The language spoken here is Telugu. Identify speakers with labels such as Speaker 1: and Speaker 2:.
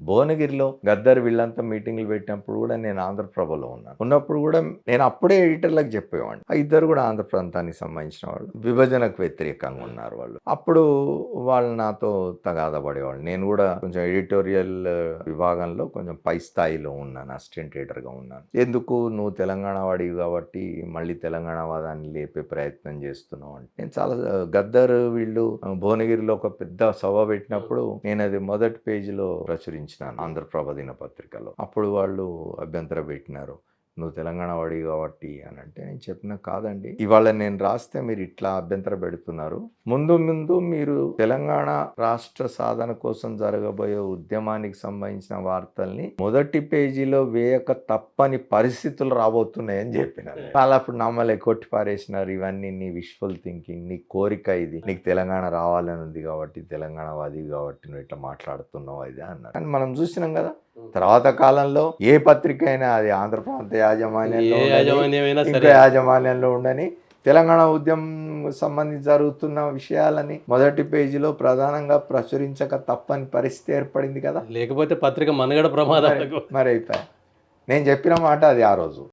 Speaker 1: భువనగిరిలో గద్దర్ వీళ్ళంతా మీటింగ్లు పెట్టినప్పుడు కూడా నేను ఆంధ్రప్రభలో ఉన్నాను. ఉన్నప్పుడు కూడా నేను అప్పుడే ఎడిటర్లకు చెప్పేవాడిని. ఆ ఇద్దరు కూడా ఆంధ్ర ప్రాంతానికి సంబంధించిన వాళ్ళు, విభజనకు వ్యతిరేకంగా ఉన్నారు వాళ్ళు. అప్పుడు వాళ్ళు నాతో తగాదా పడేవాళ్ళు. నేను కూడా కొంచెం ఎడిటోరియల్ విభాగంలో కొంచెం పై స్థాయిలో ఉన్నాను, అసిస్టెంట్ ఎడిటర్గా ఉన్నాను. ఎందుకు నువ్వు తెలంగాణ వాడివి కాబట్టి మళ్ళీ తెలంగాణ వాదాన్ని లేపే ప్రయత్నం చేస్తున్నావు అంటే, నేను చాలా గద్దర్ వీళ్ళు భువనగిరిలో ఒక పెద్ద సభ పెట్టినప్పుడు నేను అది మొదటి పేజీలో ప్రచురించినాను ఆంధ్రప్రభ దినపత్రికలో. అప్పుడు వాళ్ళు అభ్యంతరం పెట్టినారు, నువ్వు తెలంగాణ వాడివి కాబట్టి అని అంటే, నేను చెప్పిన కాదండి, ఇవాళ నేను రాస్తే మీరు ఇట్లా అభ్యంతరం పెడుతున్నారు, ముందు ముందు మీరు తెలంగాణ రాష్ట్ర సాధన కోసం జరగబోయే ఉద్యమానికి సంబంధించిన వార్తల్ని మొదటి పేజీలో వేయక తప్పని పరిస్థితులు రాబోతున్నాయని చెప్పినారు. వాళ్ళు అప్పుడు నమ్మలే, కొట్టి పారేసినారు, ఇవన్నీ నీ విష్ఫుల్ థింకింగ్, నీ కోరిక, ఇది నీకు తెలంగాణ రావాలని ఉంది కాబట్టి, తెలంగాణవాది కాబట్టి నువ్వు ఇట్లా మాట్లాడుతున్నావు ఇది అన్నారు. కానీ మనం చూసినాం కదా తర్వాత కాలంలో ఏ పత్రిక అయినా, అది ఆంధ్ర ప్రాంత యాజమాన్యంలో ఇంకా యాజమాన్యంలో ఉండని, తెలంగాణ ఉద్యమం సంబంధించి జరుగుతున్న విషయాలని మొదటి పేజీలో ప్రధానంగా ప్రచురించక తప్పని పరిస్థితి ఏర్పడింది కదా.
Speaker 2: లేకపోతే పత్రిక మనుగడ ప్రమాదం
Speaker 1: మరి అయిపోయాయి. నేను చెప్పిన మాట అది ఆ రోజు.